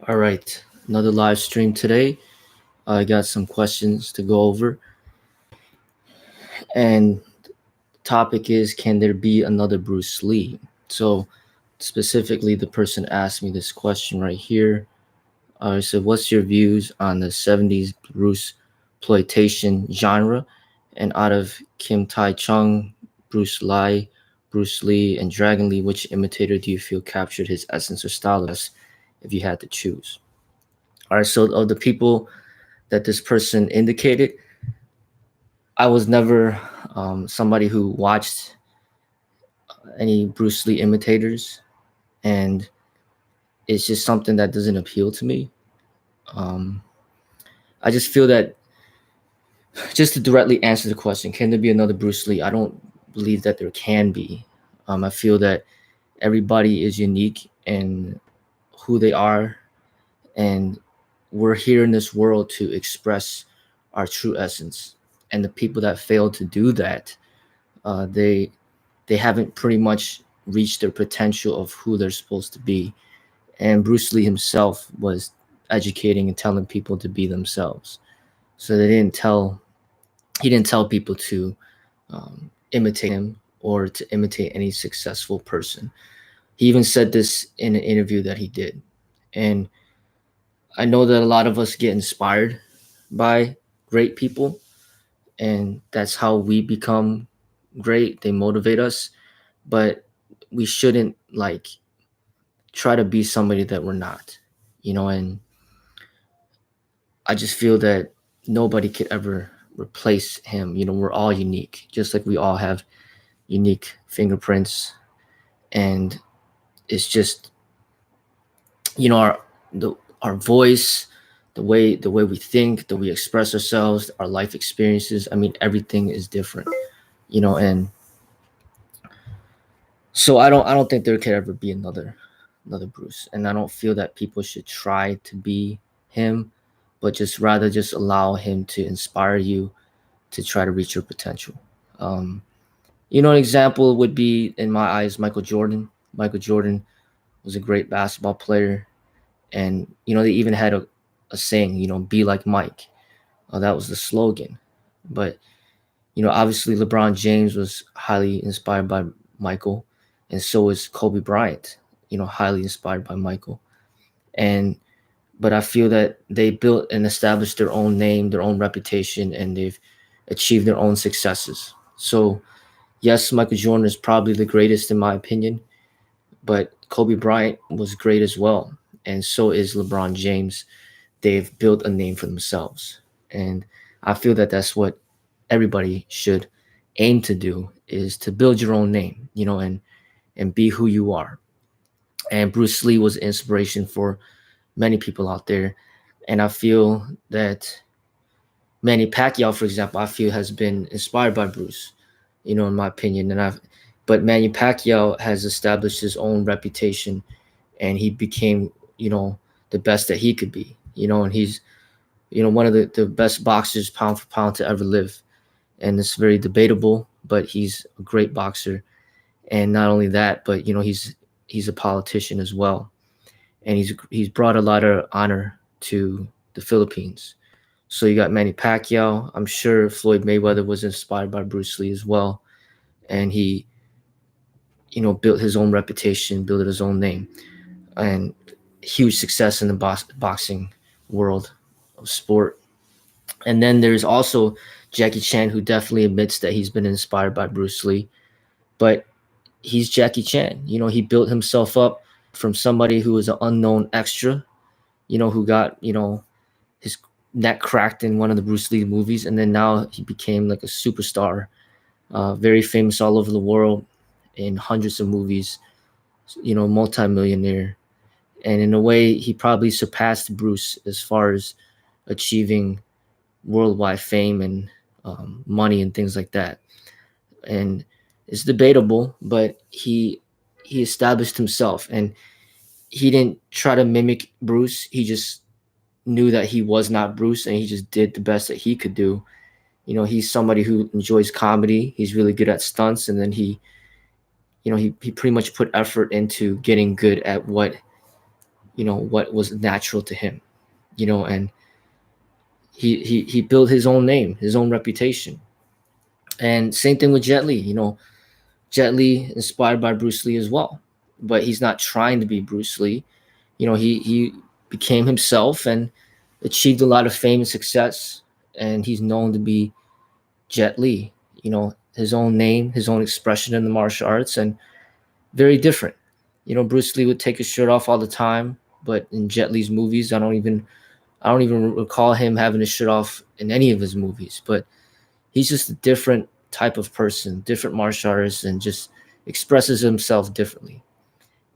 All right, another live stream today. I got some questions to go over, and topic is, can there be another Bruce Lee? So, specifically, the person asked me this question right here. I said, "What's your views on the '70s Bruce exploitation genre? And out of Kim Tai Chung, Bruce Lee, and Dragon Lee, which imitator do you feel captured his essence or style the best, if you had to choose?" All right, so of the people that this person indicated, I was never somebody who watched any Bruce Lee imitators, and it's just something that doesn't appeal to me. Um, I just feel that, just to directly answer the question, can there be another Bruce Lee? I don't believe that there can be. I feel that everybody is unique in who they are, and we're here in this world to express our true essence. And the people that fail to do that, uh, they they haven't pretty much reached their potential of who they're supposed to be. And Bruce Lee himself was educating and telling people to be themselves. So he didn't tell people to imitate him or to imitate any successful person. He even said this in an interview that he did. And I know that a lot of us get inspired by great people, and that's how we become great. They motivate us, but we shouldn't like try to be somebody that we're not, and I just feel that nobody could ever replace him. We're all unique, just like we all have unique fingerprints, and it's just, our the our voice, the way we think, the way we express ourselves, our life experiences. I mean, everything is different, and so I don't think there could ever be another Bruce, and I don't feel that people should try to be him, but just rather just allow him to inspire you to try to reach your potential. Um, an example would be, in my eyes, Michael Jordan. Michael Jordan was a great basketball player, and they even had a saying, "Be like Mike." That was the slogan. But obviously LeBron James was highly inspired by Michael, and so is Kobe Bryant. Highly inspired by Michael. And but I feel that they built and established their own name, their own reputation, and they've achieved their own successes. So yes, Michael Jordan is probably the greatest in my opinion, but Kobe Bryant was great as well, and so is LeBron James. They've built a name for themselves, and I feel that that's what everybody should aim to do, is to build your own name, and be who you are. And Bruce Lee was inspiration for many people out there, and I feel that Manny Pacquiao, for example, I feel has been inspired by Bruce, in my opinion. But Manny Pacquiao has established his own reputation, and he became, the best that he could be, and he's, one of the best boxers pound for pound to ever live. And it's very debatable, but he's a great boxer. And not only that, but he's a politician as well, and he's brought a lot of honor to the Philippines. So you got Manny Pacquiao. I'm sure Floyd Mayweather was inspired by Bruce Lee as well, and he, built his own reputation, built his own name, and huge success in the boxing world of sport. And then there's also Jackie Chan, who definitely admits that he's been inspired by Bruce Lee, but he's Jackie Chan. He built himself up from somebody who was an unknown extra, who got, his neck cracked in one of the Bruce Lee movies, and then now he became like a superstar, very famous all over the world in hundreds of movies, multimillionaire. And in a way, he probably surpassed Bruce as far as achieving worldwide fame and money and things like that. And it's debatable, but he established himself, and he didn't try to mimic Bruce. He just knew that he was not Bruce, and he just did the best that he could do. He's somebody who enjoys comedy. He's really good at stunts, and then he pretty much put effort into getting good at what what was natural to him, and he built his own name, his own reputation. And same thing with Jet Li. Jet Li inspired by Bruce Lee as well, but he's not trying to be Bruce Lee. He became himself and achieved a lot of fame and success, and he's known to be Jet Li. His own name, his own expression in the martial arts, and very different. Bruce Lee would take his shirt off all the time, but in Jet Li's movies, I don't even recall him having his shirt off in any of his movies. But he's just a different type of person, different martial artist, and just expresses himself differently.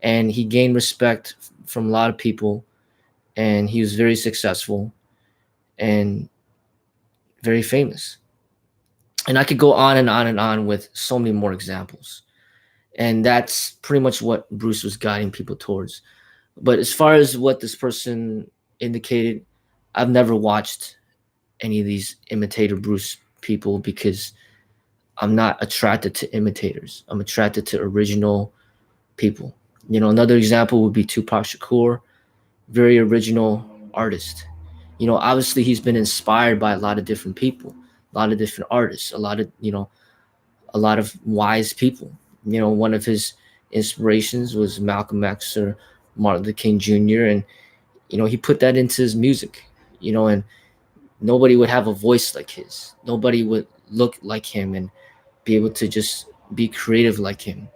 And he gained respect from a lot of people, and he was very successful and very famous. And I could go on and on and on with so many more examples. And that's pretty much what Bruce was guiding people towards. But as far as what this person indicated, I've never watched any of these imitator Bruce people because I'm not attracted to imitators. I'm attracted to original people. Another example would be Tupac Shakur, very original artist. Obviously he's been inspired by a lot of different people, a lot of different artists, a lot of wise people. One of his inspirations was Malcolm X or Martin Luther King Jr. And he put that into his music. And nobody would have a voice like his. Nobody would look like him and be able to just be creative like him.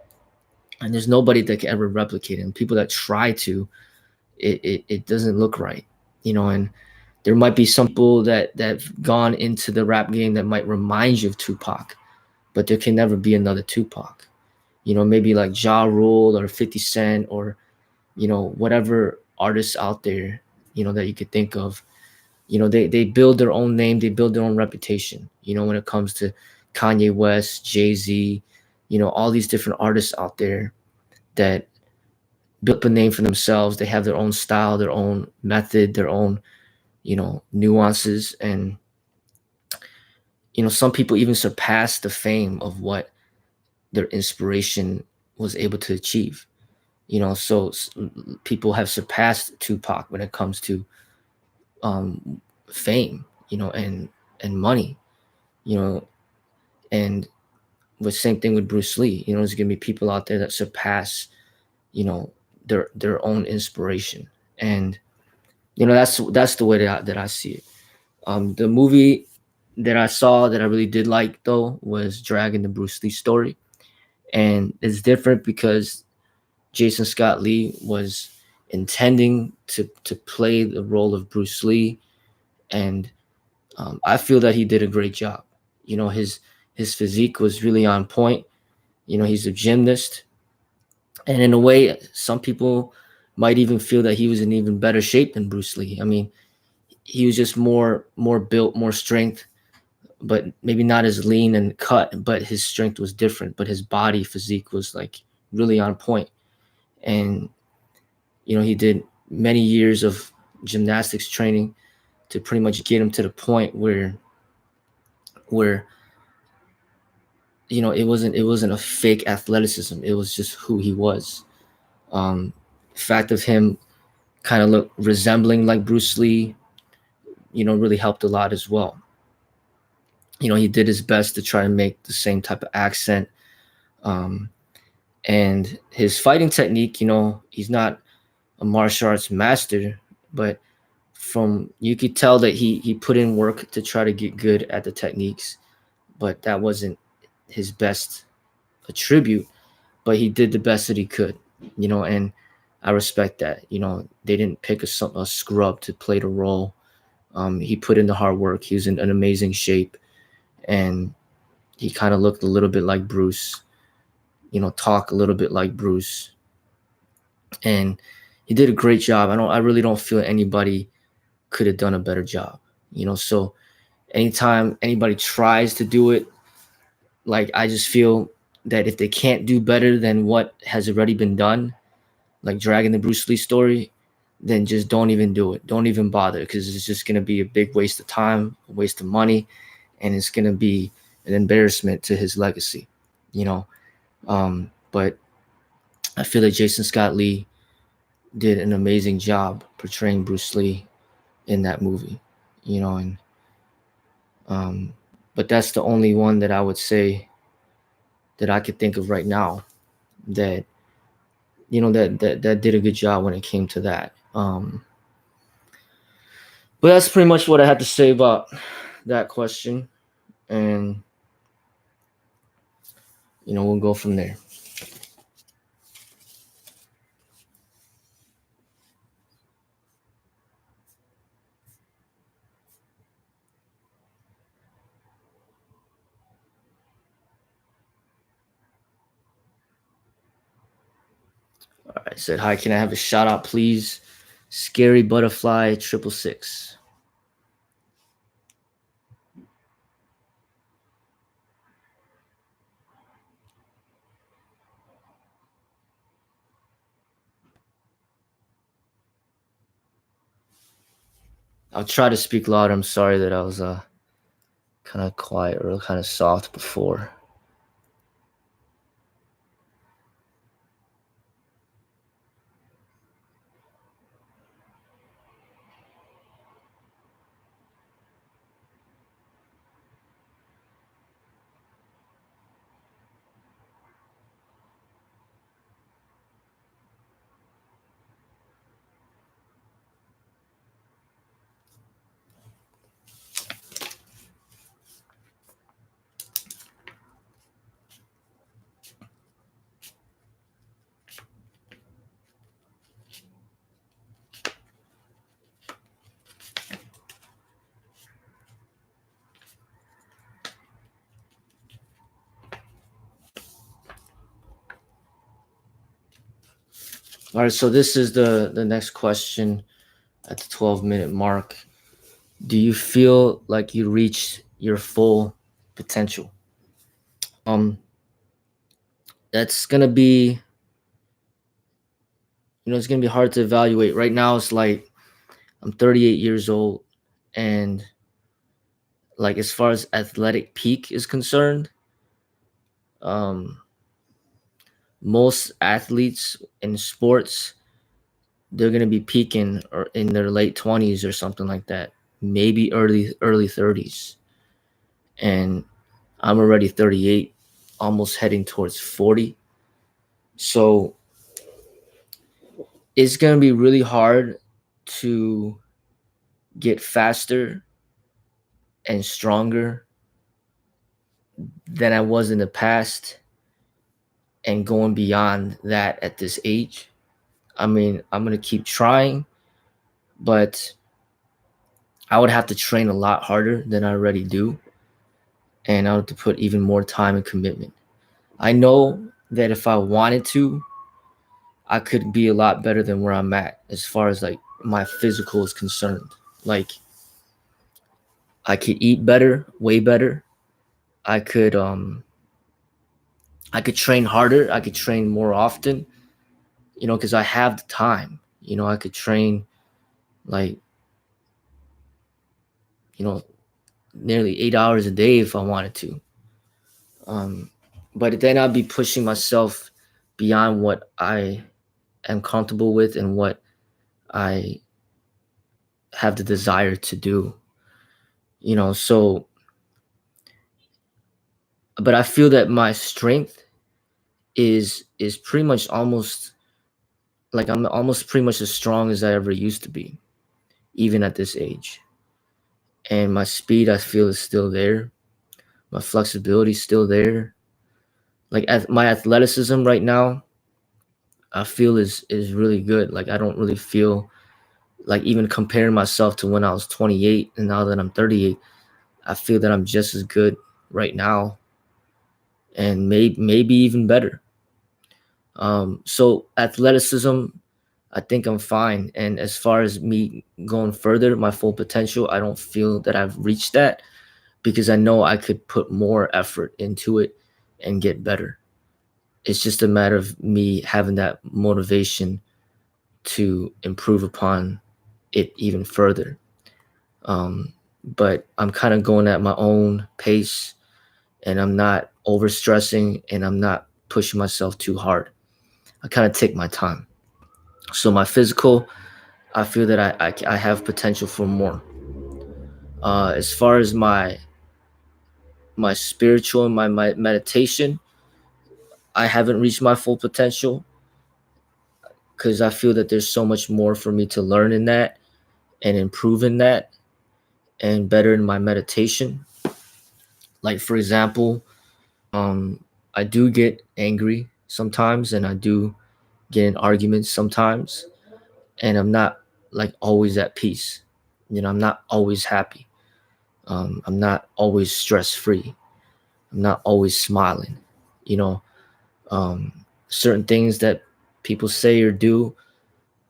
And there's nobody that can ever replicate him. People that try to, it doesn't look right. And there might be some people that've gone into the rap game that might remind you of Tupac, but there can never be another Tupac. Maybe like Ja Rule or 50 Cent or, whatever artists out there, that you could think of. They build their own name, they build their own reputation. When it comes to Kanye West, Jay-Z, all these different artists out there that built a name for themselves. They have their own style, their own method, their own, nuances. And, some people even surpass the fame of what their inspiration was able to achieve. So people have surpassed Tupac when it comes to fame, and money, and the same thing with Bruce Lee. There's gonna be people out there that surpass, their own inspiration, and that's the way that I see it. The movie that I saw that I really did like though was Dragon: The Bruce Lee Story, and it's different because Jason Scott Lee was intending to play the role of Bruce Lee, and I feel that he did a great job. His physique was really on point. He's a gymnast, and in a way, some people might even feel that he was in even better shape than Bruce Lee. I mean, he was just more built, more strength, but maybe not as lean and cut. But his strength was different. But his body physique was like really on point, and he did many years of gymnastics training to pretty much get him to the point where it wasn't a fake athleticism. It was just who he was. The fact of him kind of look resembling like Bruce Lee, really helped a lot as well. He did his best to try and make the same type of accent. And his fighting technique, he's not a martial arts master, but you could tell that he put in work to try to get good at the techniques, but that wasn't his best attribute, but he did the best that he could, and I respect that. They didn't pick a scrub to play the role. He put in the hard work. He was in an amazing shape, and he kind of looked a little bit like Bruce, talk a little bit like Bruce, and he did a great job. I really don't feel anybody could have done a better job. So anytime anybody tries to do it, like, I just feel that if they can't do better than what has already been done, like Dragon: The Bruce Lee Story, then just don't even do it. Don't even bother, because it's just going to be a big waste of time, a waste of money, and it's going to be an embarrassment to his legacy, But I feel that Jason Scott Lee did an amazing job portraying Bruce Lee in that movie, you know, and but that's the only one that I would say that I could think of right now that that did a good job when it came to that. But that's pretty much what I had to say about that question, and we'll go from there. All right, said hi. Can I have a shout out, please? Scary Butterfly 666. I'll try to speak louder. I'm sorry that I was kind of quiet or kind of soft before. All right, so this is the next question at the 12-minute mark. Do you feel like you reached your full potential? That's gonna be, it's gonna be hard to evaluate. Right now, it's like I'm 38 years old, and like as far as athletic peak is concerned, um, most athletes in sports, they're gonna be peaking or in their late 20s or something like that, maybe early 30s, and I'm already 38, almost heading towards 40. So it's gonna be really hard to get faster and stronger than I was in the past and going beyond that at this age. I mean, I'm going to keep trying, but I would have to train a lot harder than I already do. And I would have to put even more time and commitment. I know that if I wanted to, I could be a lot better than where I'm at as far as like my physical is concerned. Like I could eat better, way better. I could train harder. I could train more often, because I have the time. I could train like, nearly 8 hours a day if I wanted to. But then I'd be pushing myself beyond what I am comfortable with and what I have the desire to do. So, but I feel that my strength is pretty much almost like I'm almost pretty much as strong as I ever used to be, even at this age. And my speed, I feel, is still there. My flexibility is still there. Like my athleticism right now, I feel is really good. Like I don't really feel like even comparing myself to when I was 28 and now that I'm 38, I feel that I'm just as good right now, and maybe even better. So athleticism, I think I'm fine. And as far as me going further, my full potential, I don't feel that I've reached that because I know I could put more effort into it and get better. It's just a matter of me having that motivation to improve upon it even further. But I'm kind of going at my own pace, and I'm not overstressing, and I'm not pushing myself too hard. I kind of take my time. So my physical, I feel that I have potential for more. As far as my spiritual and my meditation, I haven't reached my full potential because I feel that there's so much more for me to learn in that and improve in that and better in my meditation. Like for example, I do get angry sometimes and I do get in arguments sometimes, and I'm not like always at peace. I'm not always happy. I'm not always stress free. I'm not always smiling. You know, certain things that people say or do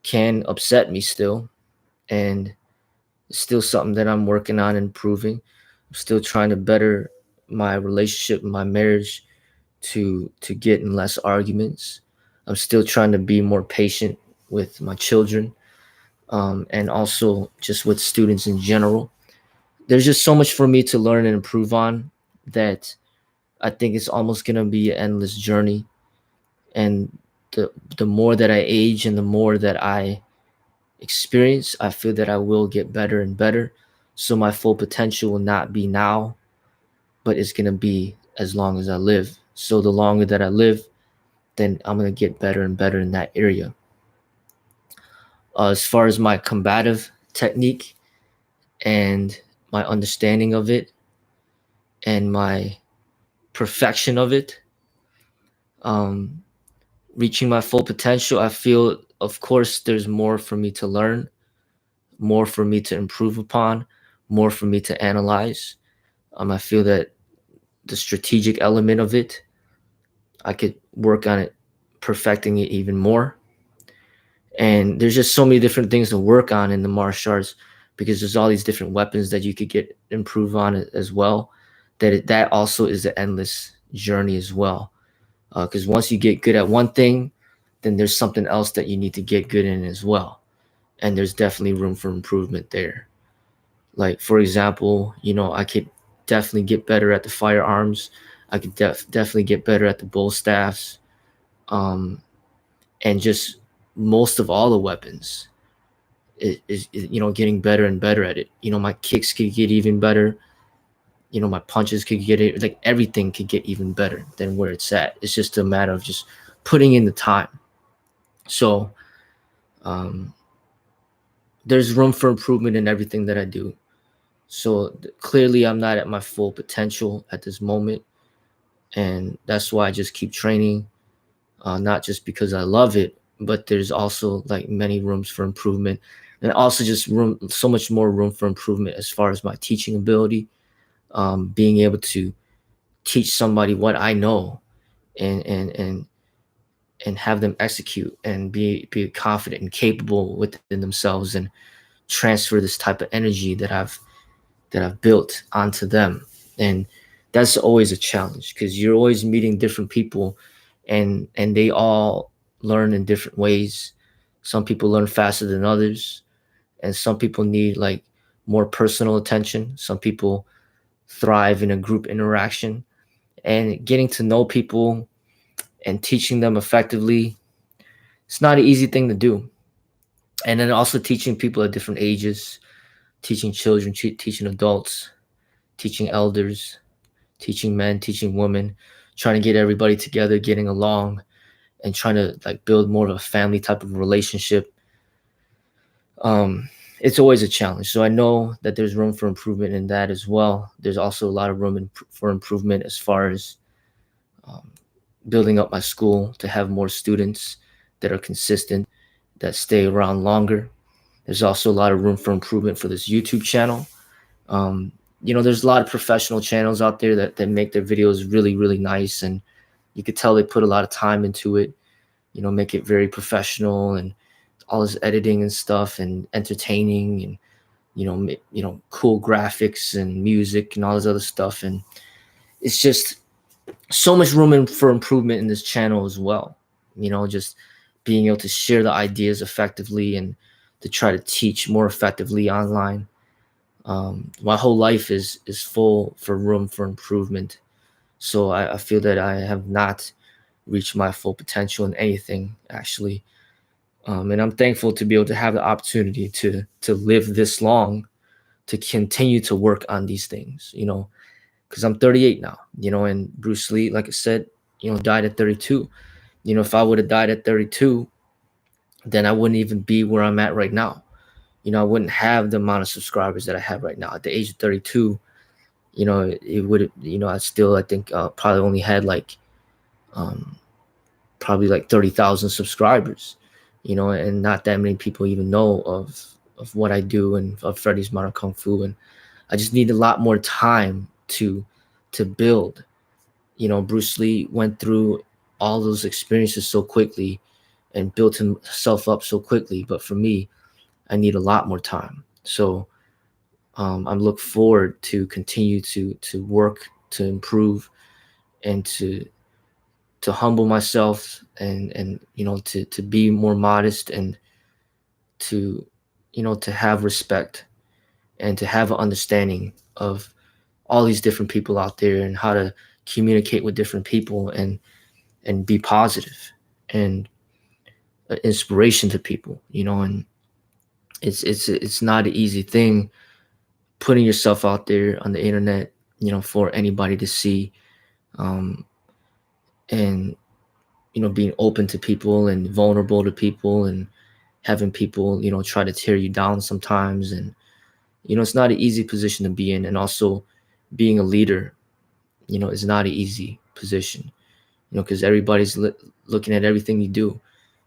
can upset me still, and it's still something that I'm working on improving. I'm still trying to better my relationship, my marriage, to get in less arguments. I'm still trying to be more patient with my children, and also just with students in general. There's just so much for me to learn and improve on that I think it's almost gonna be an endless journey. And the more that I age and the more that I experience, I feel that I will get better and better. So my full potential will not be now, but it's gonna be as long as I live. So the longer that I live, then I'm gonna get better and better in that area. As far as my combative technique and my understanding of it and my perfection of it, um, reaching my full potential, I feel, of course, there's more for me to learn, more for me to improve upon, more for me to analyze. I feel that the strategic element of it, I could work on it, perfecting it even more. And there's just so many different things to work on in the martial arts because there's all these different weapons that you could get improve on it as well. That also is an endless journey as well. Because once you get good at one thing, then there's something else that you need to get good in as well. And there's definitely room for improvement there. Like for example, I could definitely get better at the firearms. I could definitely get better at the bull staffs, um, and just most of all the weapons is getting better and better at it. My kicks could get even better. My punches could get it. Like everything could get even better than where it's at. It's just a matter of just putting in the time. So um, there's room for improvement in everything that I do. So clearly, I'm not at my full potential at this moment, and that's why I just keep training. Not just because I love it, but there's also like many rooms for improvement, and also just so much more room for improvement as far as my teaching ability, being able to teach somebody what I know, and have them execute and be confident and capable within themselves and transfer this type of energy that I've built onto them. And that's always a challenge because you're always meeting different people, and they all learn in different ways. Some people learn faster than others, and some people need like more personal attention. Some people thrive in a group interaction, and getting to know people and teaching them effectively, it's not an easy thing to do. And then also teaching people at different ages, teaching children, teaching adults, teaching elders, teaching men, teaching women, trying to get everybody together, getting along, and trying to like build more of a family type of relationship. It's always a challenge. So I know that there's room for improvement in that as well. There's also a lot of room for improvement as far as um, building up my school to have more students that are consistent, that stay around longer. There's also a lot of room for improvement for this YouTube channel. There's a lot of professional channels out there that make their videos really, really nice. And you could tell they put a lot of time into it, make it very professional and all this editing and stuff and entertaining and, cool graphics and music and all this other stuff. And it's just so much room for improvement in this channel as well. Just being able to share the ideas effectively and to try to teach more effectively online. My whole life is full for room for improvement. So I feel that I have not reached my full potential in anything actually. And I'm thankful to be able to have the opportunity to live this long, to continue to work on these things, because I'm 38 now, and Bruce Lee, like I said, died at 32. If I would have died at 32, then I wouldn't even be where I'm at right now. I wouldn't have the amount of subscribers that I have right now. At the age of 32, it would, I think probably only had like, um, probably like 30,000 subscribers, and not that many people even know of what I do and of Freddie's Modern Kung Fu. And I just need a lot more time to build. Bruce Lee went through all those experiences so quickly and built himself up so quickly. But for me, I need a lot more time. So I'm look forward to continue to work, to improve, and to humble myself, and to be more modest, and to to have respect, and to have an understanding of all these different people out there, and how to communicate with different people, and be positive, and inspiration to people, and it's not an easy thing putting yourself out there on the internet, for anybody to see, um, and being open to people and vulnerable to people, and having people try to tear you down sometimes. And it's not an easy position to be in. And also being a leader, is not an easy position, because everybody's looking at everything you do.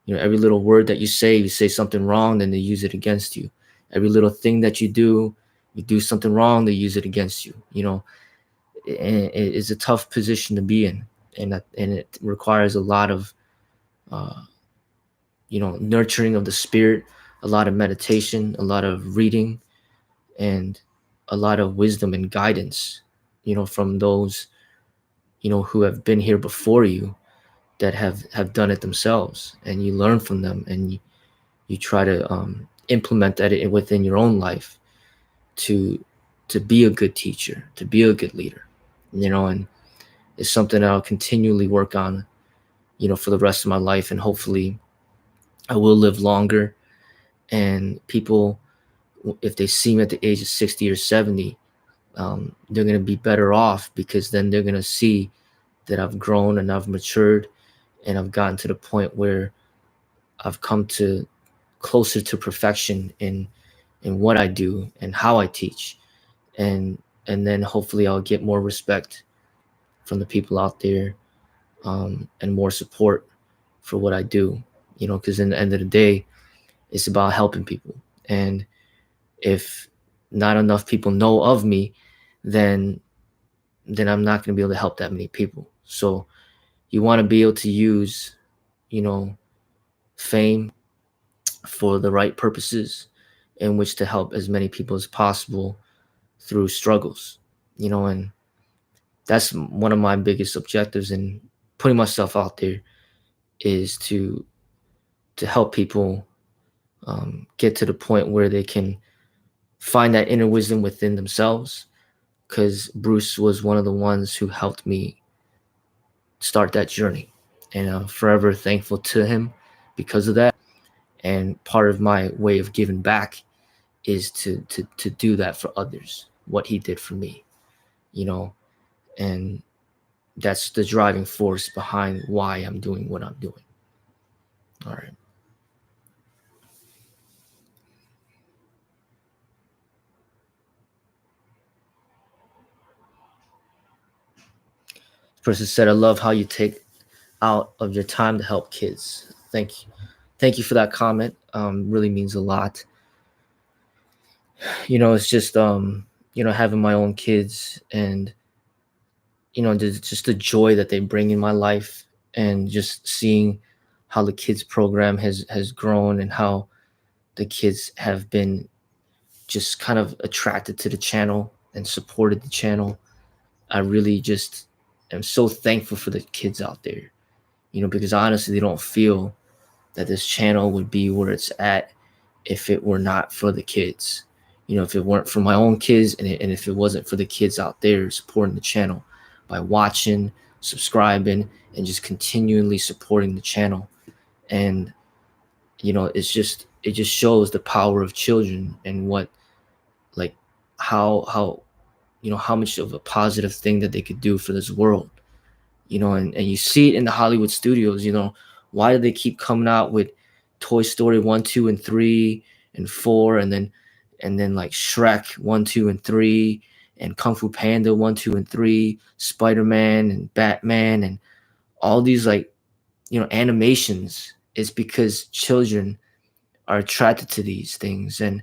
Every little word that you say something wrong, then they use it against you. Every little thing that you do something wrong, they use it against you. And it's a tough position to be in, and it requires a lot of uh, nurturing of the spirit, a lot of meditation, a lot of reading, and a lot of wisdom and guidance, from those, who have been here before you, that have done it themselves, and you learn from them, and you try to implement that within your own life, to be a good teacher, to be a good leader, and it's something that I'll continually work on, for the rest of my life. And hopefully I will live longer, and people, if they see me at the age of 60 or 70, they're going to be better off, because then they're going to see that I've grown and I've matured, and I've gotten to the point where I've come to closer to perfection in what I do and how I teach. And then hopefully I'll get more respect from the people out there, and more support for what I do, because in the end of the day, it's about helping people. And if not enough people know of me, then I'm not going to be able to help that many people. So you want to be able to use, you know, fame for the right purposes, in which to help as many people as possible through struggles, and that's one of my biggest objectives in putting myself out there, is to help people get to the point where they can find that inner wisdom within themselves, because Bruce was one of the ones who helped me start that journey, and I'm forever thankful to him because of that. And part of my way of giving back is to do that for others, what he did for me, and that's the driving force behind why I'm doing what I'm doing. All right. This person said, I love how you take out of your time to help kids. Thank you. Thank you for that comment. Really means a lot. It's just having my own kids, and just the joy that they bring in my life, and just seeing how the kids program has grown, and how the kids have been just kind of attracted to the channel and supported the channel. I really just am so thankful for the kids out there, because honestly, they don't feel that this channel would be where it's at if it were not for the kids. If it weren't for my own kids, and if it wasn't for the kids out there supporting the channel by watching, subscribing, and just continually supporting the channel. And it just shows the power of children and what, like, how how much of a positive thing that they could do for this world. And you see it in the Hollywood studios. Why do they keep coming out with Toy Story 1, 2, and 3 and 4, and then like Shrek 1, 2, and 3, and Kung Fu Panda 1, 2, and 3, Spider-Man and Batman, and all these, like, animations? Is because children are attracted to these things, and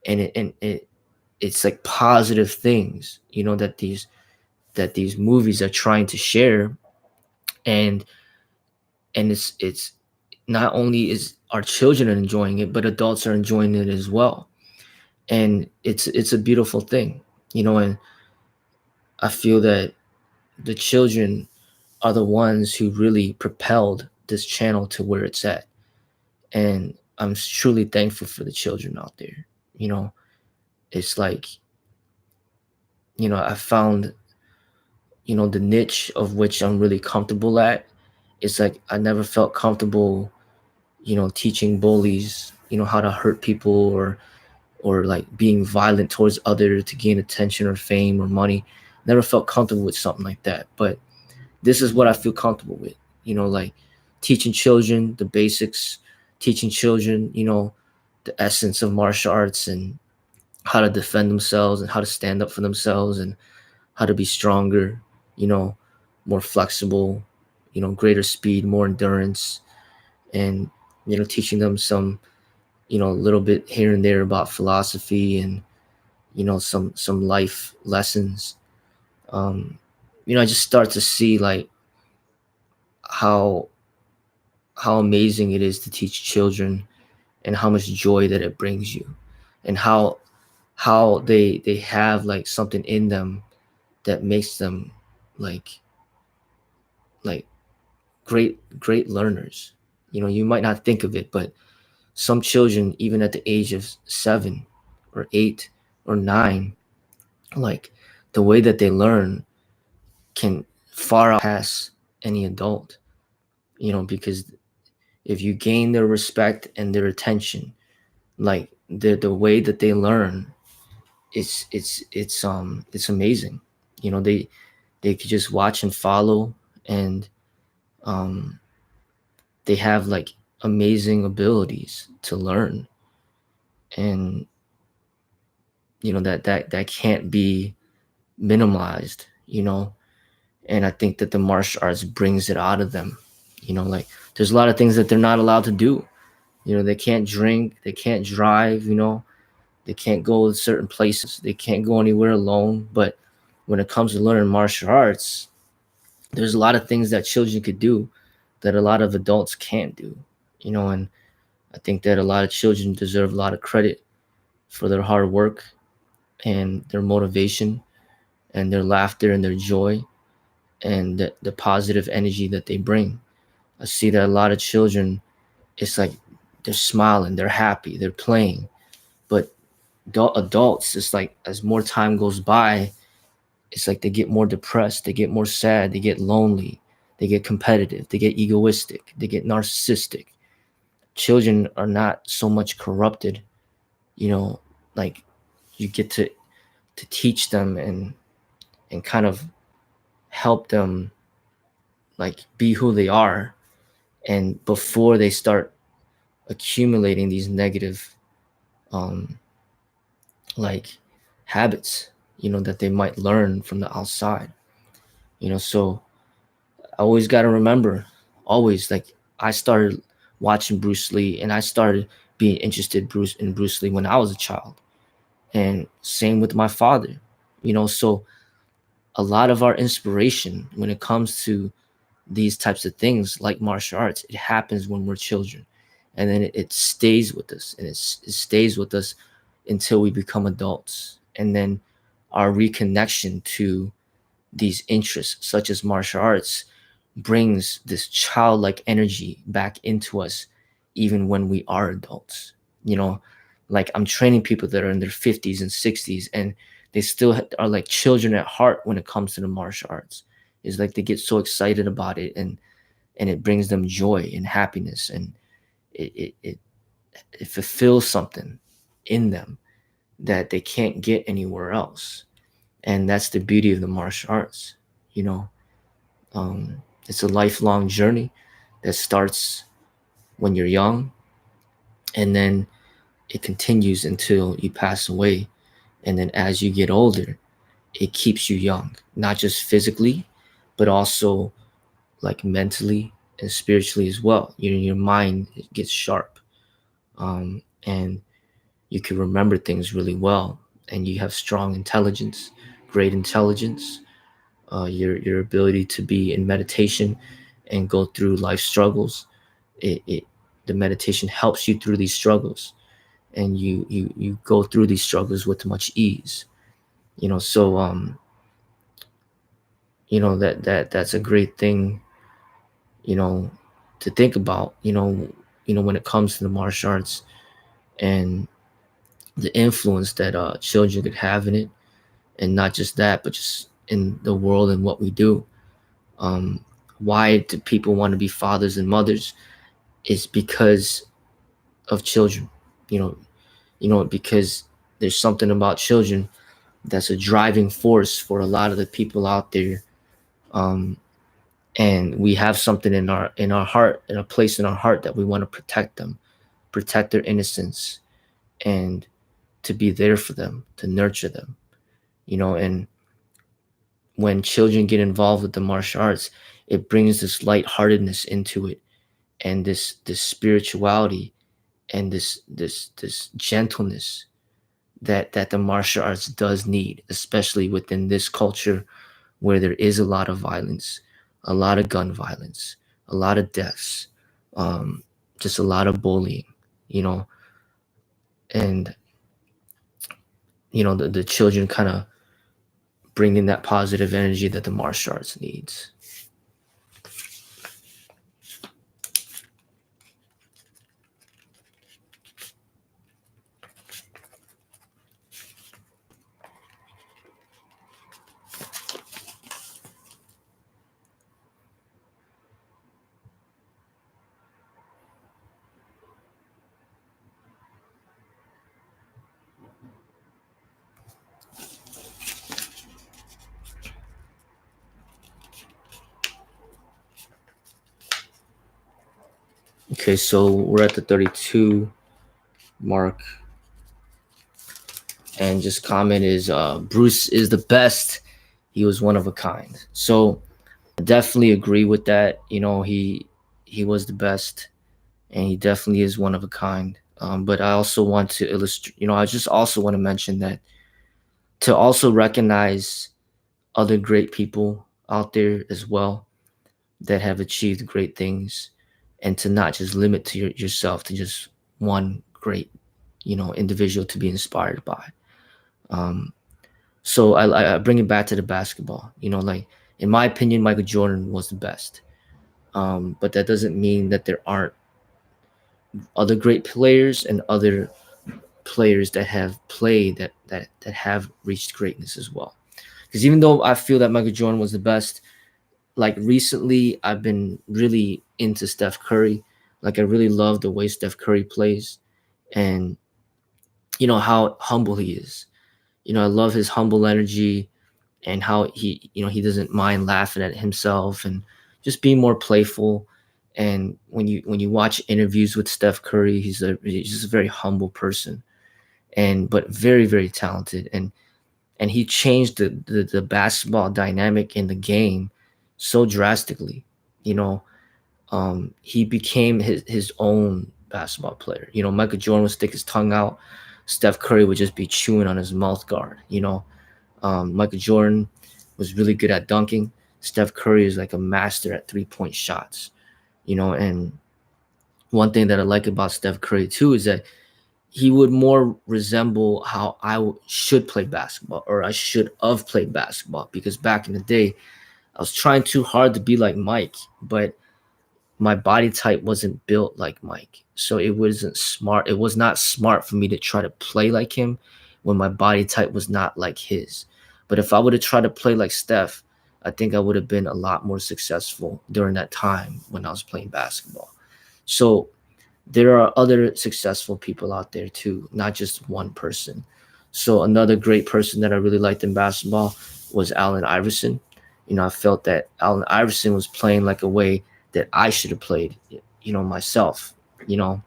it's like positive things, that these movies are trying to share. And and it's not only is our children enjoying it, but adults are enjoying it as well. And it's a beautiful thing. And I feel that the children are the ones who really propelled this channel to where it's at. And I'm truly thankful for the children out there. It's like, I found, the niche of which I'm really comfortable at. It's like I never felt comfortable, teaching bullies, how to hurt people, or like being violent towards others to gain attention or fame or money. Never felt comfortable with something like that. But this is what I feel comfortable with, like teaching children the basics, teaching children, the essence of martial arts, and how to defend themselves, and how to stand up for themselves, and how to be stronger, you know, more flexible, greater speed, more endurance, and, teaching them some, a little bit here and there about philosophy, and, some life lessons. Um, I just start to see, like, how amazing it is to teach children, and how much joy that it brings you, and how they have, like, something in them that makes them, like like great learners. You might not think of it, but some children, even at the age of 7 or 8 or 9, like, the way that they learn can far outpass any adult. Because if you gain their respect and their attention, like, the way that they learn, it's amazing. They could just watch and follow, and um they have, like, amazing abilities to learn. And that can't be minimalized. And I think that the martial arts brings it out of them. Like, there's a lot of things that they're not allowed to do. They can't drink, they can't drive, they can't go to certain places, they can't go anywhere alone. But when it comes to learning martial arts, there's a lot of things that children could do that a lot of adults can't do. And I think that a lot of children deserve a lot of credit for their hard work, and their motivation, and their laughter, and their joy, and the positive energy that they bring. I see that a lot of children, it's like they're smiling, they're happy, they're playing. But adults, it's like, as more time goes by, it's like they get more depressed, they get more sad, they get lonely, they get competitive, they get egoistic, they get narcissistic. Children are not so much corrupted. Like, you get to teach them, and kind of help them, like, be who they are, and before they start accumulating these negative, um like, habits, that they might learn from the outside. So I always got to remember, always, like, I started watching Bruce Lee, and I started being interested in Bruce Lee when I was a child, and same with my father. So a lot of our inspiration when it comes to these types of things, like martial arts, it happens when we're children, and then it stays with us, and it stays with us until we become adults. And then our reconnection to these interests, such as martial arts, brings this childlike energy back into us, even when we are adults. you know like, I'm training people that are in their 50s and 60s, and they still are like children at heart when it comes to the martial arts. It's like they get so excited about it, and it brings them joy and happiness, and it it fulfills something in them that they can't get anywhere else. And that's the beauty of the martial arts. You know, it's a lifelong journey that starts when you're young, and then it continues until you pass away. And then as you get older, it keeps you young, not just physically, but also like mentally and spiritually as well. Your mind gets sharp, and you can remember things really well, and you have strong intelligence, great intelligence. Your ability to be in meditation and go through life struggles. It the meditation helps you through these struggles, and you go through these struggles with much ease. So that's a great thing, you know, to think about. When it comes to the martial arts and the influence that children could have in it, and not just that, but just in the world and what we do. Um, why do people want to be fathers and mothers? Is because of children. You know, because there's something about children that's a driving force for a lot of the people out there. Um, and we have something in our heart, in a place in our heart, that we want to protect them, protect their innocence, and to be there for them, to nurture them. And when children get involved with the martial arts, it brings this lightheartedness into it, and this spirituality, and this gentleness that the martial arts does need, especially within this culture where there is a lot of violence, a lot of gun violence, a lot of deaths, um, just a lot of bullying, you know, and the children kind of bring in that positive energy that the martial arts needs. Okay, so we're at the 32 mark, and just comment is Bruce is the best. He was one of a kind. So I definitely agree with that. He was the best, and he definitely is one of a kind. But I also want to illustrate. I just also want to mention that, to also recognize other great people out there as well that have achieved great things, and to not just limit to yourself to just one great individual to be inspired by. um, so I bring it back to the basketball. Like, in my opinion, Michael Jordan was the best, but that doesn't mean that there aren't other great players and other players that have played that have reached greatness as well. Because even though I feel that Michael Jordan was the best, like recently I've been really into Steph Curry. Like, I really love the way Steph Curry plays, and how humble he is. I love his humble energy, and how he doesn't mind laughing at himself and just being more playful. And when you watch interviews with Steph Curry, he's just a very humble person, and but very, very talented. And he changed the basketball dynamic in the game so drastically. you know he became his own basketball player. Michael Jordan would stick his tongue out. Steph Curry would just be chewing on his mouth guard. Michael Jordan was really good at dunking. Steph Curry is like a master at 3-point shots. And one thing that I like about Steph Curry too is that he would more resemble how I should play basketball, or I should have played basketball, because back in the day, I was trying too hard to be like Mike, but my body type wasn't built like Mike. So it wasn't smart. It was not smart for me to try to play like him when my body type was not like his. But if I would have tried to play like Steph, I think I would have been a lot more successful during that time when I was playing basketball. So there are other successful people out there too, not just one person. So another great person that I really liked in basketball was Allen Iverson. I felt that Allen Iverson was playing like a way that I should have played, myself, you know,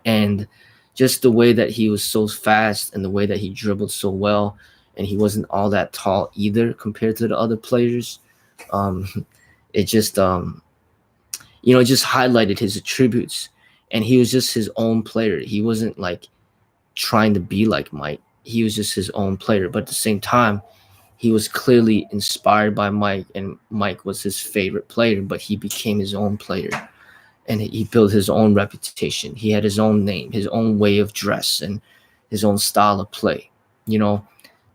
and just the way that he was so fast and the way that he dribbled so well, and he wasn't all that tall either compared to the other players. Um, it just it just highlighted his attributes, and he was just his own player. He wasn't like trying to be like Mike. He was just his own player, but at the same time, he was clearly inspired by Mike, and Mike was his favorite player, but he became his own player, and he built his own reputation. He had his own name, his own way of dress, and his own style of play. You know,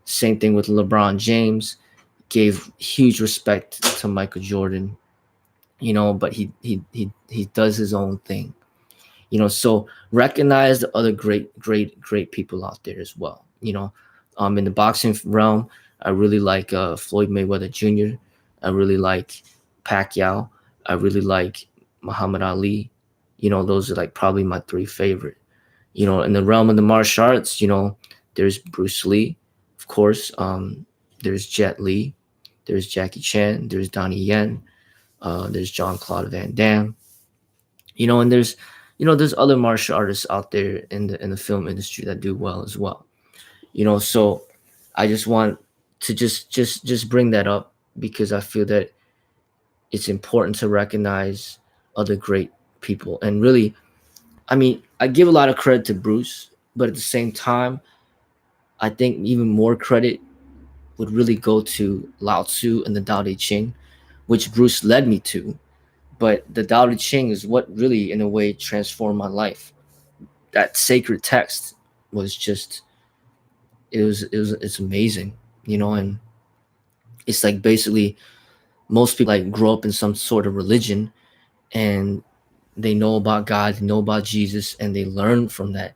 same thing with LeBron James. Gave huge respect to Michael Jordan, but he does his own thing. So recognize the other great people out there as well. In the boxing realm, I really like Floyd Mayweather Jr. I really like Pacquiao. I really like Muhammad Ali. Those are like probably my three favorite. In the realm of the martial arts, there's Bruce Lee, of course. There's Jet Li, there's Jackie Chan, there's Donnie Yen, there's John Claude Van Damme. And there's other martial artists out there in the film industry that do well as well. So I just want to just bring that up because I feel that it's important to recognize other great people. And really, I mean, I give a lot of credit to Bruce, but at the same time, I think even more credit would really go to Lao Tzu and the Tao Te Ching, which Bruce led me to. But the Tao Te Ching is what really, in a way, transformed my life. That sacred text was just, it's amazing, and it's like basically most people like grow up in some sort of religion, and they know about God, they know about Jesus, and they learn from that.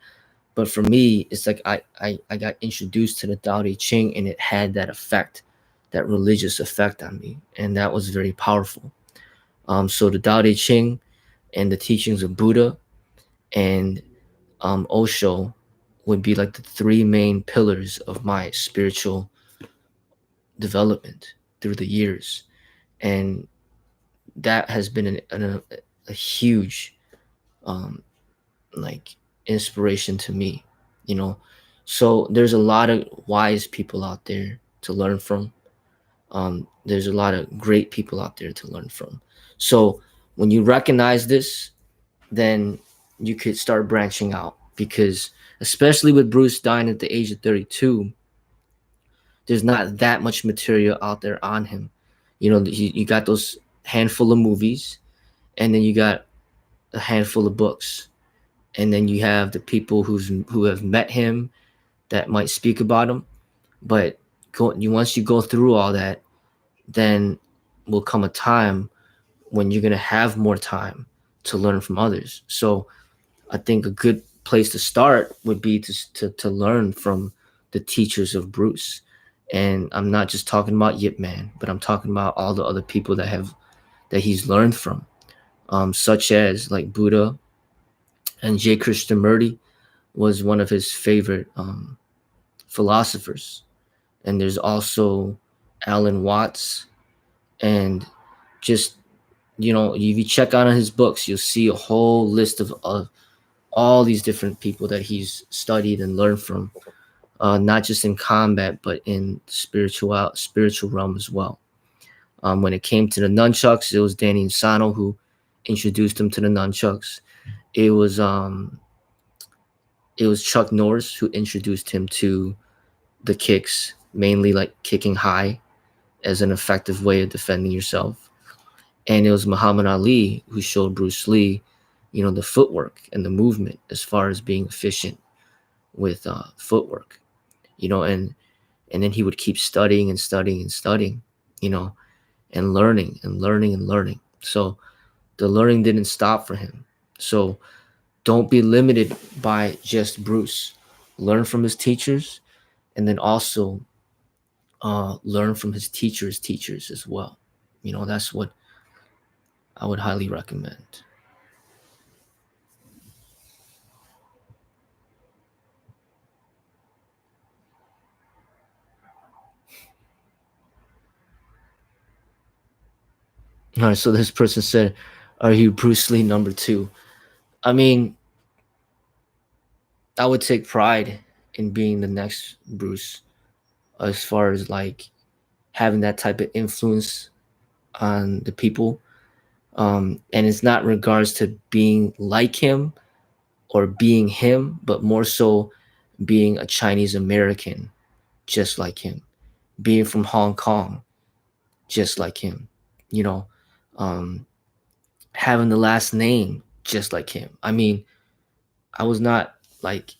But for me, it's like I got introduced to the Tao Te Ching, and it had that effect, that religious effect on me, and that was very powerful. So the Tao Te Ching and the teachings of Buddha and Osho would be like the three main pillars of my spiritual development through the years, and that has been a huge um, like inspiration to me. You know, so there's a lot of wise people out there to learn from. There's a lot of great people out there to learn from. So when you recognize this, then you could start branching out, because especially with Bruce dying at the age of 32, there's not that much material out there on him. You got those handful of movies, and then you got a handful of books, and then you have the people who have met him that might speak about him. But once you go through all that, then will come a time when you're gonna have more time to learn from others. So I think a good place to start would be to learn from the teachers of Bruce. And I'm not just talking about Yip Man, but I'm talking about all the other people that he's learned from, such as like Buddha, and J. Krishnamurti was one of his favorite philosophers. And there's also Alan Watts, and just if you check out on his books, you'll see a whole list of all these different people that he's studied and learned from, not just in combat, but in spiritual realm as well. When it came to the nunchucks, it was Danny Insano who introduced him to the nunchucks. It was Chuck Norris who introduced him to the kicks, mainly like kicking high as an effective way of defending yourself. And it was Muhammad Ali who showed Bruce Lee, the footwork and the movement as far as being efficient with footwork, and then he would keep studying and studying and studying, and learning and learning and learning. So the learning didn't stop for him. So don't be limited by just Bruce. Learn from his teachers, and then also learn from his teachers as well. That's what I would highly recommend. All right, so this person said, "Are you Bruce Lee number two?" I mean, I would take pride in being the next Bruce, as far as like having that type of influence on the people. And it's not in regards to being like him or being him, but more so being a Chinese American just like him, being from Hong Kong just like him, you know, um, having the last name just like him. I mean, I was not like,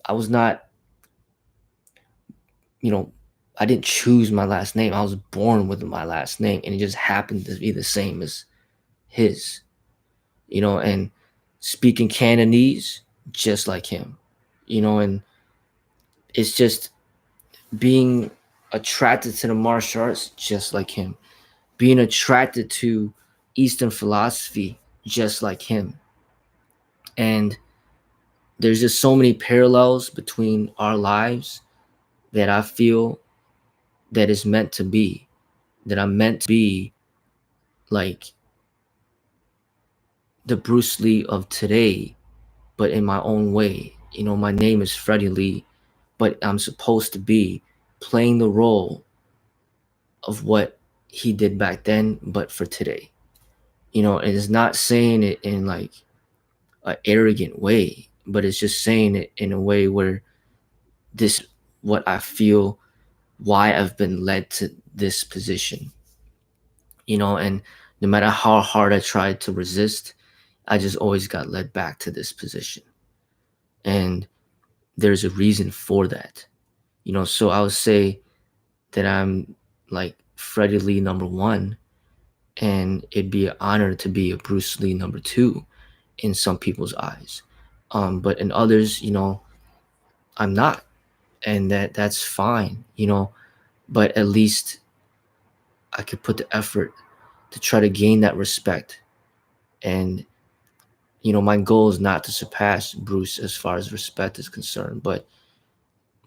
I was not, you know, I didn't choose my last name. I was born with my last name, and it just happened to be the same as his, and speaking Cantonese just like him, and it's just being attracted to the martial arts just like him, being attracted to Eastern philosophy just like him. And there's just so many parallels between our lives that I feel that is meant to be, that I'm meant to be like the Bruce Lee of today, but in my own way. My name is Freddie Lee, but I'm supposed to be playing the role of what he did back then, but for today. And it's not saying it in like an arrogant way, but it's just saying it in a way where this what I feel, why I've been led to this position. And no matter how hard I tried to resist, I just always got led back to this position. And there's a reason for that. So I would say that I'm like Freddie Lee number one, and it'd be an honor to be a Bruce Lee number two in some people's eyes. But in others, I'm not, and that's fine. But at least I could put the effort to try to gain that respect. And my goal is not to surpass Bruce as far as respect is concerned, but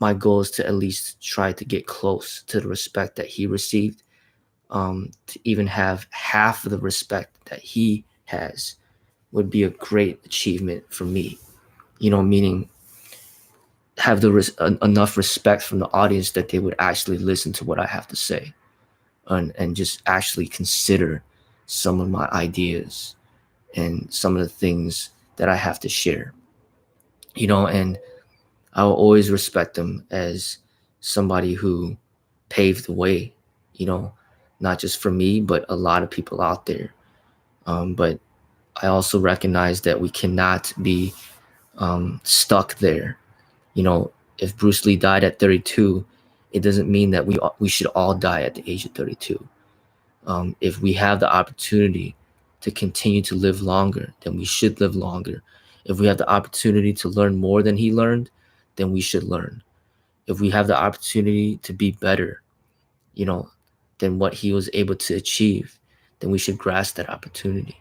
my goal is to at least try to get close to the respect that he received, to even have half of the respect that he has would be a great achievement for me. Meaning have enough respect from the audience that they would actually listen to what I have to say, and just actually consider some of my ideas and some of the things that I have to share. And I will always respect them as somebody who paved the way, you know, not just for me, but a lot of people out there. But I also recognize that we cannot be stuck there. If Bruce Lee died at 32, it doesn't mean that we should all die at the age of 32. If we have the opportunity to continue to live longer, then we should live longer. If we have the opportunity to learn more than he learned, then we should learn. If we have the opportunity to be better, than what he was able to achieve, then we should grasp that opportunity.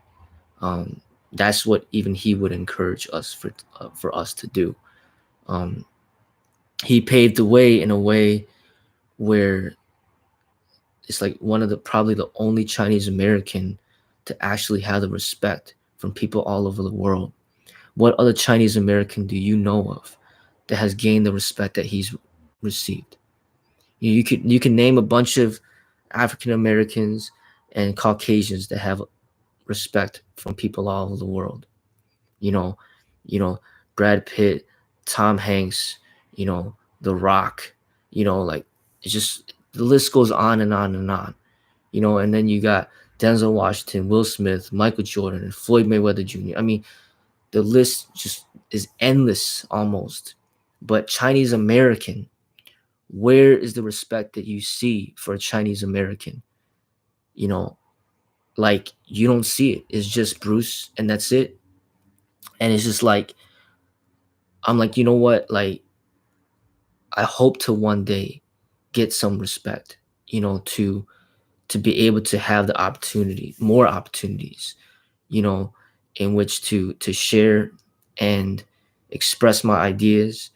Um, that's what even he would encourage us for us to do. Um, he paved the way in a way where it's like one of the probably the only Chinese American to actually have the respect from people all over the world. What other Chinese American do you know of that has gained the respect that he's received? You can name a bunch of African Americans and Caucasians that have respect from people all over the world. You know, you know, Brad Pitt, Tom Hanks, The Rock, like it's just the list goes on and on and on. And then you got Denzel Washington, Will Smith, Michael Jordan, and Floyd Mayweather Jr. I mean, the list just is endless almost. But Chinese American, where is the respect that you see for a Chinese American? You know, like you don't see it. It's just Bruce and that's it. And it's just like, I'm like, you know what? Like, I hope to one day get some respect, to be able to have the opportunity, more opportunities, you know, in which to share and express my ideas,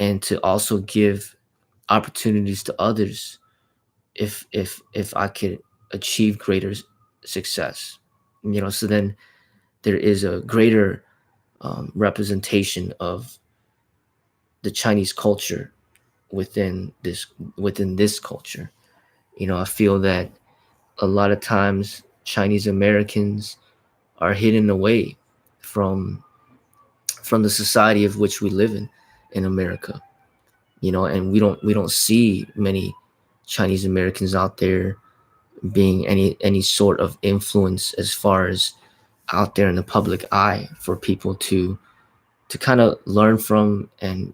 and to also give opportunities to others if I could achieve greater success. So then there is a greater representation of the Chinese culture within this culture. I feel that a lot of times Chinese Americans are hidden away from the society of which we live in America. And we don't see many Chinese Americans out there being any sort of influence as far as out there in the public eye for people to kind of learn from and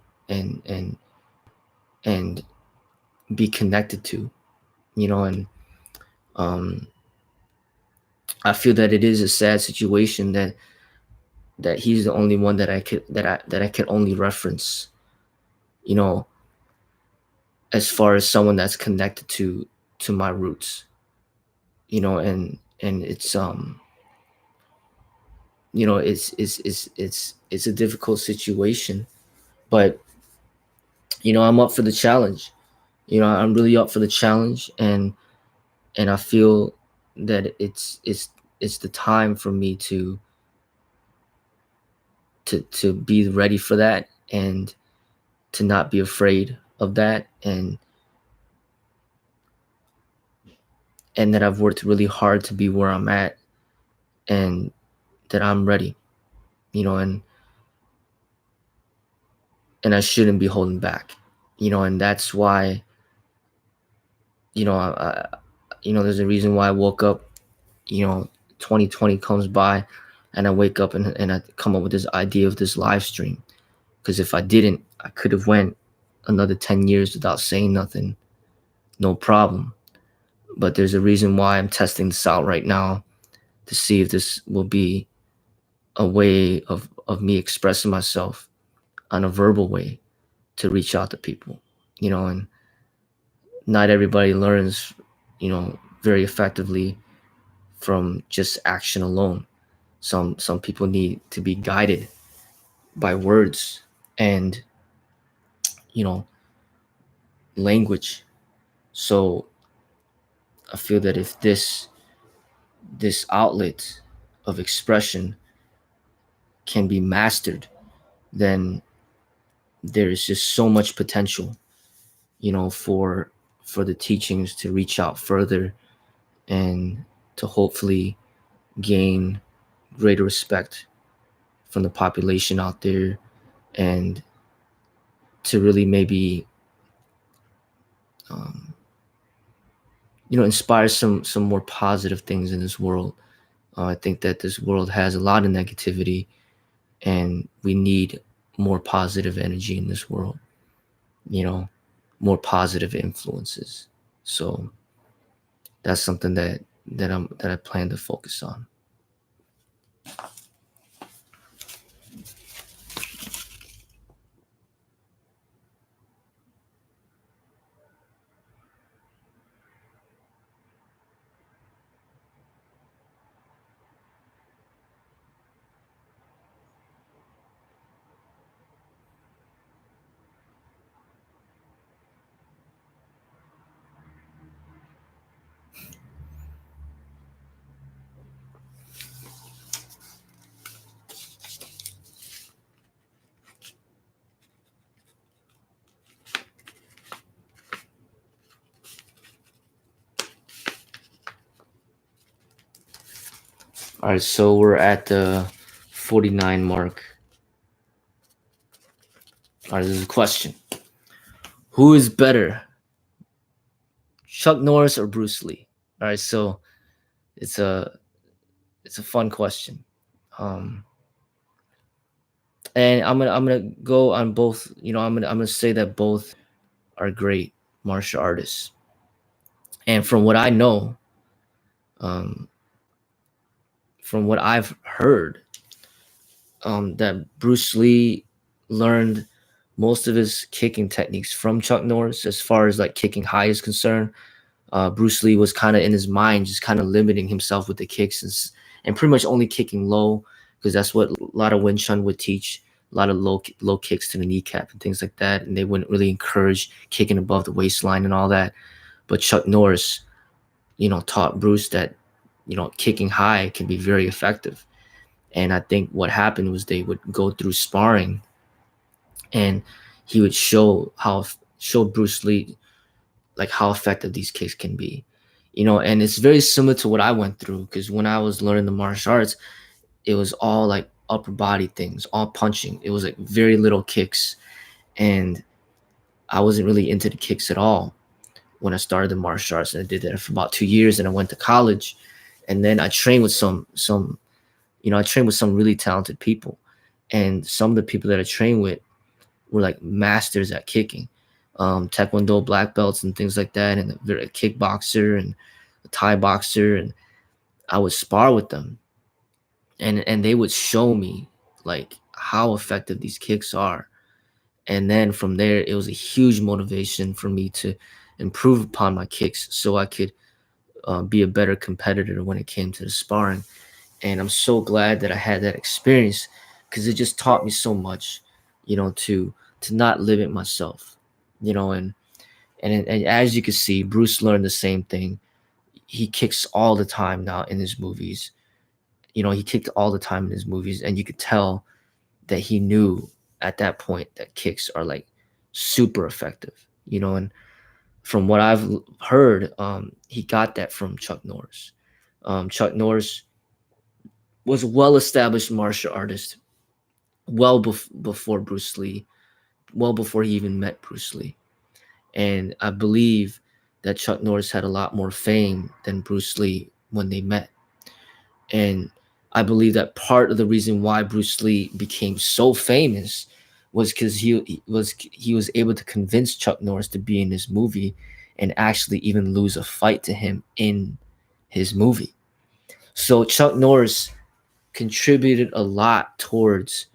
be connected to. And um I feel that it is a sad situation that he's the only one that I could only reference, you know, as far as someone that's connected to my roots, and it's a difficult situation, but I'm up for the challenge. I'm really up for the challenge, and I feel that it's the time for me to be ready for that, and to not be afraid of that, and that I've worked really hard to be where I'm at, and that I'm ready, and I shouldn't be holding back, and that's why, there's a reason why I woke up, 2020 comes by, and I wake up and I come up with this idea of this live stream, because if I didn't, I could have went another 10 years without saying nothing, no problem. But there's a reason why I'm testing this out right now, to see if this will be a way of me expressing myself on a verbal way to reach out to people, and not everybody learns, very effectively from just action alone. Some people need to be guided by words and, language. So I feel that if this outlet of expression can be mastered, then there is just so much potential, for the teachings to reach out further, and to hopefully gain greater respect from the population out there, and to really maybe inspire some more positive things in this world. I think that this world has a lot of negativity, and we need more positive energy in this world, more positive influences. So that's something that I plan to focus on. All right, so we're at the 49 mark. All right, there's a question. Who is better, Chuck Norris or Bruce Lee? All right, so it's a fun question. And I'm gonna go on both. I'm gonna say that both are great martial artists. And from what I know, from what I've heard, that Bruce Lee learned most of his kicking techniques from Chuck Norris. As far as like kicking high is concerned, Bruce Lee was kind of in his mind just kind of limiting himself with the kicks, and pretty much only kicking low, because that's what a lot of Wing Chun would teach. A lot of low kicks to the kneecap and things like that, and they wouldn't really encourage kicking above the waistline and all that. But Chuck Norris, taught Bruce that, kicking high can be very effective. And I think what happened was they would go through sparring, and he would show Bruce Lee like how effective these kicks can be. And it's very similar to what I went through, because when I was learning the martial arts, it was all like upper body things, all punching. It was like very little kicks, and I wasn't really into the kicks at all when I started the martial arts. And I did that for about 2 years, and I went to college, and then I trained with I trained with some really talented people, and some of the people that I trained with were like masters at kicking, taekwondo black belts and things like that, and a kickboxer and a Thai boxer, and I would spar with them, and they would show me like how effective these kicks are. And then from there, it was a huge motivation for me to improve upon my kicks so I could be a better competitor when it came to the sparring. And I'm so glad that I had that experience, because it just taught me so much, to not limit myself, and as you can see, Bruce learned the same thing. He kicks all the time now in his movies. He kicked all the time in his movies, and you could tell that he knew at that point that kicks are like super effective. And from what I've heard, he got that from Chuck Norris. Chuck Norris was a well-established martial artist before Bruce Lee, well before he even met Bruce Lee. And I believe that Chuck Norris had a lot more fame than Bruce Lee when they met. And I believe that part of the reason why Bruce Lee became so famous was because he was able to convince Chuck Norris to be in his movie, and actually even lose a fight to him in his movie. So Chuck Norris contributed a lot towards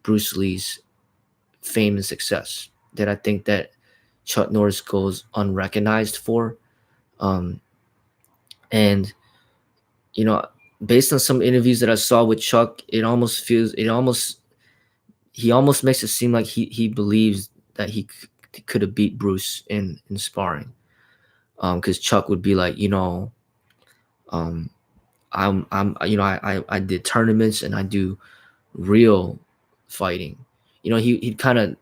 Bruce Lee's fame and success, that I think that Chuck Norris goes unrecognized for. And based on some interviews that I saw with Chuck, he almost makes it seem like he believes that he could have beat Bruce in sparring. Because Chuck would be like, I did tournaments and I do real fighting. He'd kind of,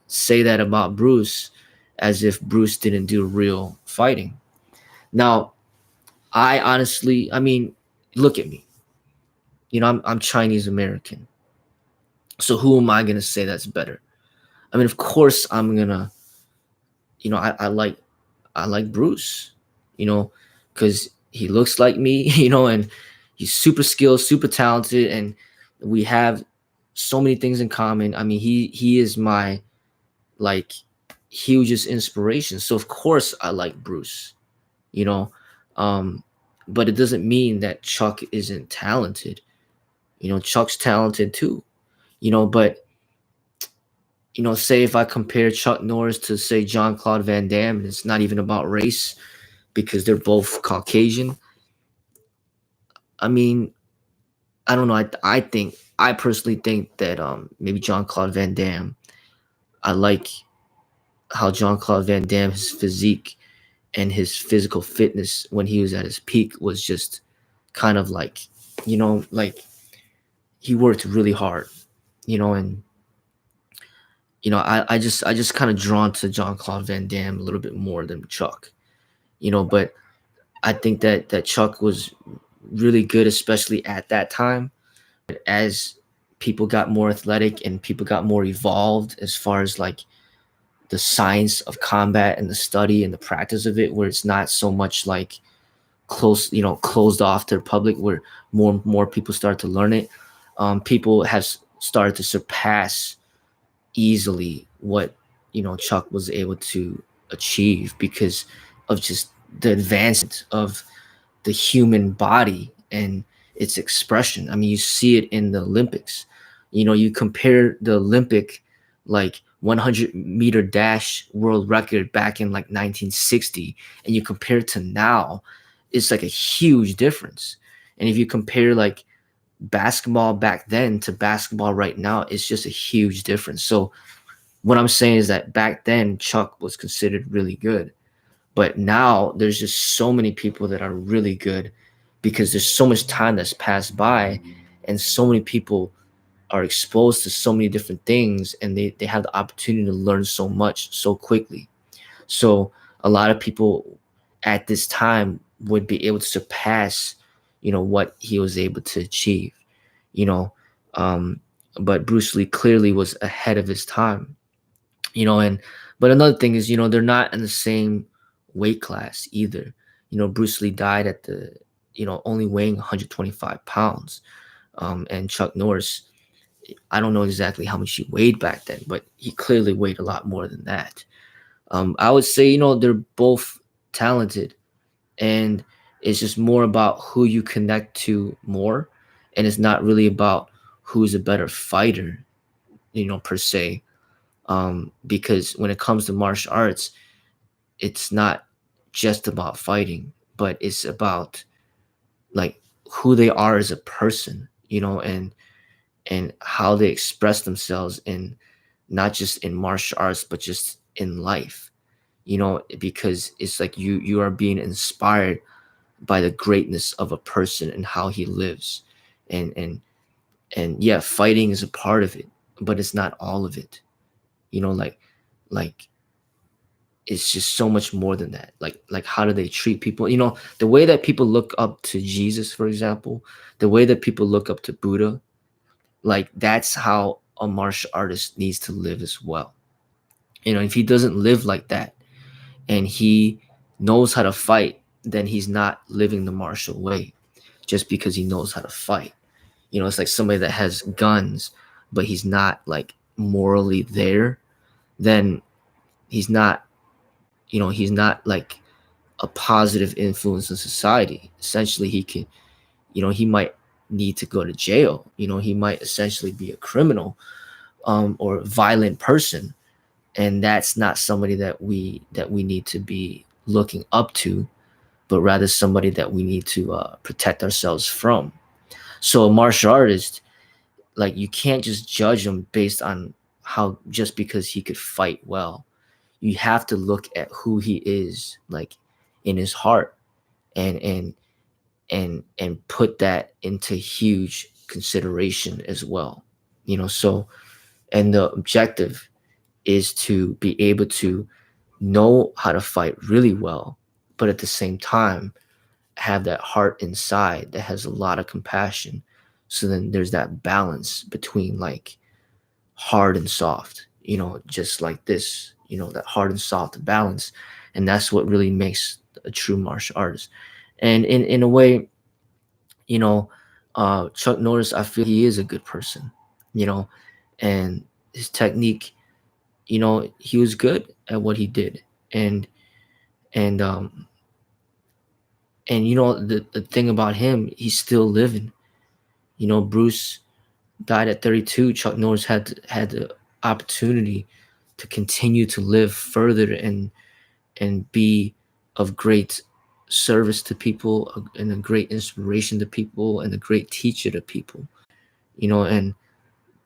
say that about Bruce, as if Bruce didn't do real fighting. Now, I honestly, look at me. I'm Chinese American. So who am I gonna say that's better? Of course I'm gonna, I like Bruce, because he looks like me, and he's super skilled, super talented, and we have so many things in common. He is my like hugest inspiration. So of course I like Bruce, you know. But it doesn't mean that Chuck isn't talented. Chuck's talented too, but say if I compare Chuck Norris to, say, Jean-Claude Van Damme, and it's not even about race because they're both Caucasian. I don't know. I personally think that maybe Jean-Claude Van Damme, I like how Jean-Claude Van Damme, his physique and his physical fitness when he was at his peak was just kind of like, like he worked really hard, and I just kind of drawn to Jean-Claude Van Damme a little bit more than Chuck, but I think that Chuck was really good, especially at that time. As people got more athletic and people got more evolved as far as like the science of combat and the study and the practice of it, where it's not so much like closed off to the public, where more people start to learn it. People have started to surpass easily what Chuck was able to achieve because of just the advancement of the human body and its expression. You see it in the Olympics. You compare the Olympic like 100-meter dash world record back in like 1960, and you compare it to now, it's like a huge difference. And if you compare like basketball back then to basketball right now, it's just a huge difference. So what I'm saying is that back then Chuck was considered really good, But now there's just so many people that are really good because there's so much time that's passed by, and so many people are exposed to so many different things, and they have the opportunity to learn so much so quickly. So a lot of people at this time would be able to surpass, what he was able to achieve, you know. Um, but Bruce Lee clearly was ahead of his time, and but another thing is, they're not in the same weight class either. Bruce Lee died at the, only weighing 125 pounds. And Chuck Norris, I don't know exactly how much he weighed back then, but he clearly weighed a lot more than that. I would say, they're both talented, and it's just more about who you connect to more, and it's not really about who's a better fighter, per se. Because when it comes to martial arts, it's not just about fighting, but it's about like who they are as a person, and how they express themselves in, not just in martial arts, but just in life, because it's like you are being inspired by the greatness of a person and how he lives. And yeah, fighting is a part of it, but it's not all of it. Like it's just so much more than that. Like how do they treat people? The way that people look up to Jesus, for example, the way that people look up to Buddha, like that's how a martial artist needs to live as well. If he doesn't live like that, and he knows how to fight, then he's not living the martial way just because he knows how to fight. It's like somebody that has guns, but he's not like morally there, then he's not, he's not like a positive influence in society. Essentially, he can, he might need to go to jail. He might essentially be a criminal, or a violent person, and that's not somebody that we need to be looking up to, but rather somebody that we need to protect ourselves from. So a martial artist, like you can't just judge him based on how, just because he could fight well. You have to look at who he is, like in his heart, and put that into huge consideration as well. So, and the objective is to be able to know how to fight really well, but at the same time have that heart inside that has a lot of compassion. So then there's that balance between like hard and soft, just like this, that hard and soft balance. And that's what really makes a true martial artist. And in a way, you know, Chuck Norris, I feel he is a good person, you know, and his technique, he was good at what he did. And the thing about him, he's still living. Bruce died at 32. Chuck Norris had the opportunity to continue to live further and be of great service to people, and a great inspiration to people, and a great teacher to people. And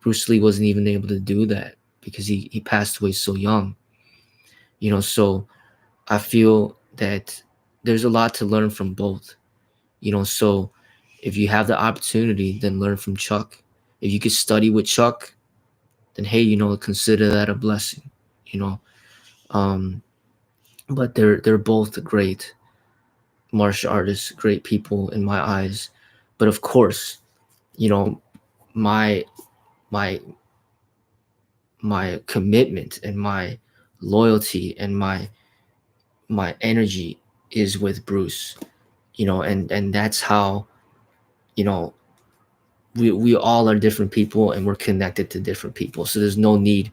Bruce Lee wasn't even able to do that because he passed away so young. So I feel that there's a lot to learn from both. So if you have the opportunity, then learn from Chuck. If you could study with Chuck, then hey, consider that a blessing. You know, um, but they're both great martial artists, great people in my eyes. But of course, you know, my my my commitment and my loyalty and my energy is with Bruce. And that's how, you know we all are different people, and we're connected to different people, so there's no need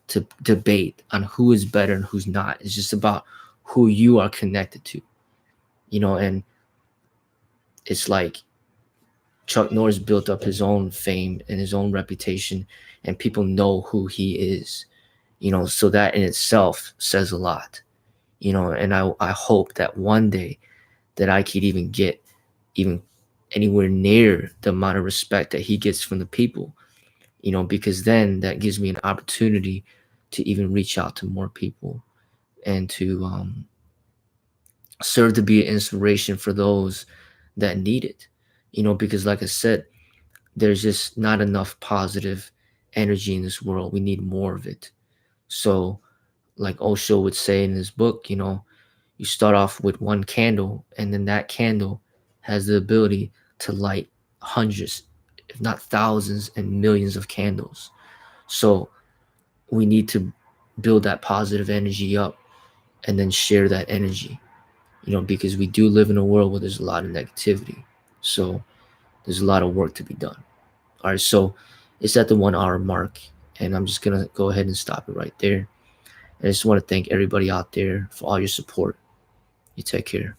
to debate on who is better and who's not. It's just about who you are connected to. And it's like Chuck Norris built up his own fame and his own reputation, and people know who he is. So that in itself says a lot. And I hope that one day that I could even get even anywhere near the amount of respect that he gets from the people, because then that gives me an opportunity to even reach out to more people, and to serve to be an inspiration for those that need it. Because like I said, there's just not enough positive energy in this world. We need more of it. So, like Osho would say in his book, you start off with one candle, and then that candle has the ability to light hundreds, if not thousands and millions of candles. So, we need to build that positive energy up and then share that energy, because we do live in a world where there's a lot of negativity. So, there's a lot of work to be done. All right, so it's at the 1 hour mark, and I'm just gonna go ahead and stop it right there. And I just want to thank everybody out there for all your support. You take care.